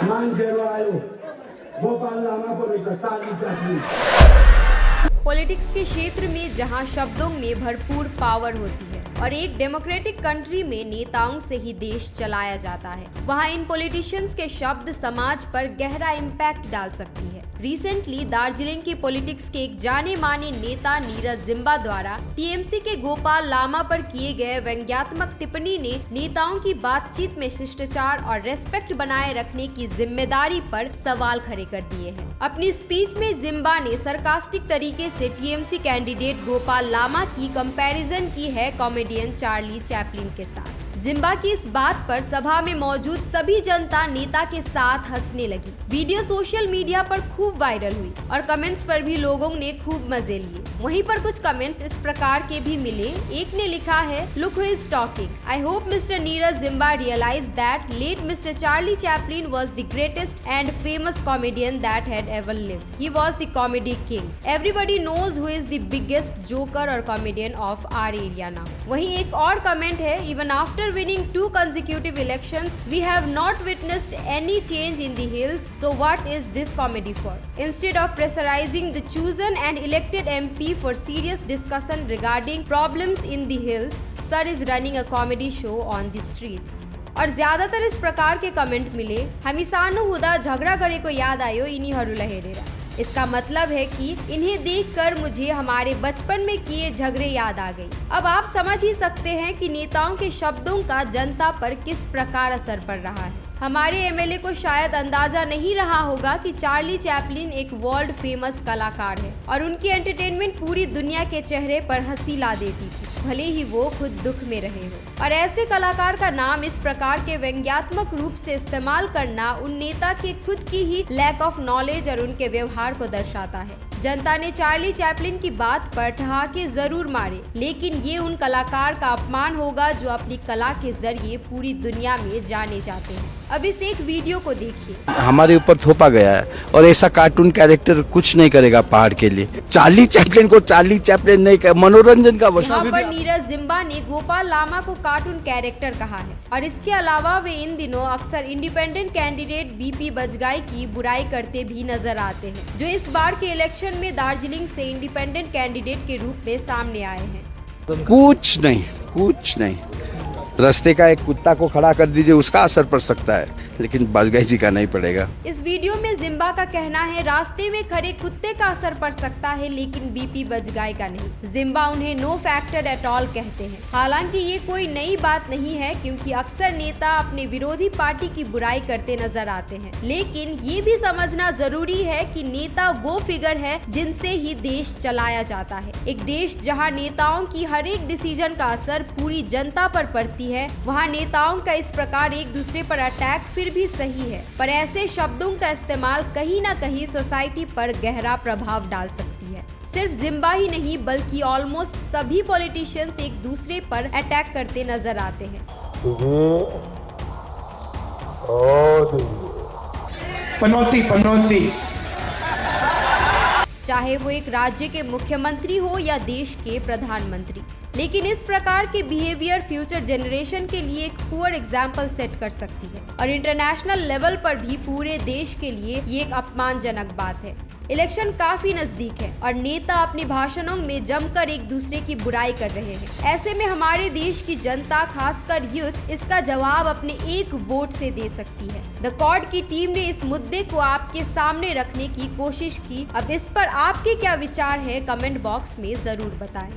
मान्छेहरू आयो गोपाल लामा परेछ चाली चाकरी। पॉलिटिक्स के क्षेत्र में जहां शब्दों में भरपूर पावर होती है और एक डेमोक्रेटिक कंट्री में नेताओं से ही देश चलाया जाता है, वहां इन पॉलिटिशियंस के शब्द समाज पर गहरा इम्पैक्ट डाल सकती है। रिसेंटली दार्जिलिंग की पॉलिटिक्स के एक जाने माने नेता नीरज जिम्बा द्वारा टीएमसी के गोपाल लामा पर किए गए व्यंग्यात्मक टिप्पणी ने नेताओं की बातचीत में शिष्टाचार और रेस्पेक्ट बनाए रखने की जिम्मेदारी पर सवाल खड़े कर दिए हैं। अपनी स्पीच में जिम्बा ने सरकास्टिक तरीके से टीएमसी कैंडिडेट गोपाल लामा की कंपैरिजन की है कॉमेडियन चार्ली चैपलिन के साथ। जिम्बा की इस बात पर सभा में मौजूद सभी जनता नेता के साथ हंसने लगी। वीडियो सोशल मीडिया पर खूब वायरल हुई और कमेंट्स पर भी लोगों ने खूब मजे लिए। वहीं पर कुछ कमेंट्स इस प्रकार के भी मिले। एक ने लिखा है, look who is talking, I hope mister Neeraj जिम्बा realise that late mister Charlie Chaplin was the greatest and famous comedian that had ever lived. He was the comedy king. Everybody knows who is the biggest joker or comedian of our area now. वहीं एक और comment है, even after winning 2 consecutive elections, we have not witnessed any change in the hills. So what is this comedy for? Instead of pressurizing the chosen and elected MP for serious discussion regarding problems in the hills, sir is running a comedy show on the streets. और ज्यादातर इस प्रकार के comment मिले, हामी सानो हुँदा झगडा गरेको याद आयो यिनीहरूलाई हेरेर। इसका मतलब है कि इन्हें देखकर मुझे हमारे बचपन में किए झगड़े याद आ गई। अब आप समझ ही सकते हैं कि नेताओं के शब्दों का जनता पर किस प्रकार असर पड़ रहा है। हमारे एमएलए को शायद अंदाजा नहीं रहा होगा कि चार्ली चैपलिन एक वर्ल्ड फेमस कलाकार है और उनकी एंटरटेनमेंट पूरी दुनिया के चेहरे पर हंसी ला देती थी, भले ही वो खुद दुख में रहे हो। और ऐसे कलाकार का नाम इस प्रकार के व्यंग्यात्मक रूप से इस्तेमाल करना उन नेता के खुद की ही लैक ऑफ नॉलेज और उनके व्यवहार को दर्शाता है। जनता ने चार्ली चैपलिन की बात पर ठहाके जरूर मारे, लेकिन ये उन कलाकार का अपमान होगा जो अपनी कला के जरिए पूरी दुनिया में जाने जाते हैं। अब इस एक वीडियो को देखिए। हमारे ऊपर थोपा गया है और ऐसा कार्टून कैरेक्टर कुछ नहीं करेगा पहाड़ के लिए। चार्ली चैपलिन को चार्ली चैपलिन नहीं कर, मनोरंजन का यहाँ पर नीरज जिम्बा ने गोपाल लामा को कार्टून कैरेक्टर कहा है और इसके अलावा वे इन दिनों अक्सर इंडिपेंडेंट कैंडिडेट बीपी बजगाई की बुराई करते भी नजर आते हैं, जो इस बार के इलेक्शन में दार्जिलिंग से इंडिपेंडेंट कैंडिडेट के रूप में सामने आए हैं। कुछ नहीं। रास्ते का एक कुत्ता को खड़ा कर दीजिए, उसका असर पड़ सकता है, लेकिन बजगाई जी का नहीं पड़ेगा। इस वीडियो में जिम्बा का कहना है, रास्ते में खड़े कुत्ते का असर पड़ सकता है लेकिन बीपी बजगाई का नहीं। जिम्बा उन्हें नो फैक्टर एट ऑल कहते हैं। हालांकि ये कोई नई बात नहीं है, क्योंकि अक्सर नेता अपने विरोधी पार्टी की बुराई करते नजर आते हैं, लेकिन ये भी समझना जरूरी है कि नेता वो फिगर है जिनसे ही देश चलाया जाता है। एक देश जहाँ नेताओं की हर एक डिसीजन का असर पूरी जनता पर पड़ती है, वहाँ नेताओं का इस प्रकार एक दूसरे पर अटैक फिर भी सही है, पर ऐसे शब्दों का इस्तेमाल कहीं ना कहीं सोसाइटी पर गहरा प्रभाव डाल सकती है। सिर्फ जिम्बा ही नहीं बल्कि ऑलमोस्ट सभी पॉलिटिशियंस एक दूसरे पर अटैक करते नजर आते हैं। पनौती चाहे वो एक राज्य के मुख्यमंत्री हो या देश के प्रधानमंत्री, लेकिन इस प्रकार के बिहेवियर फ्यूचर जनरेशन के लिए एक पुअर एग्जाम्पल सेट कर सकती है और इंटरनेशनल लेवल पर भी पूरे देश के लिए ये एक अपमानजनक बात है। इलेक्शन काफी नजदीक है और नेता अपने भाषणों में जमकर एक दूसरे की बुराई कर रहे हैं। ऐसे में हमारे देश की जनता, खासकर यूथ, इसका जवाब अपने एक वोट से दे सकती है। द कॉर्ड की टीम ने इस मुद्दे को आपके सामने रखने की कोशिश की। अब इस पर आपके क्या विचार है, कमेंट बॉक्स में जरूर बताएं।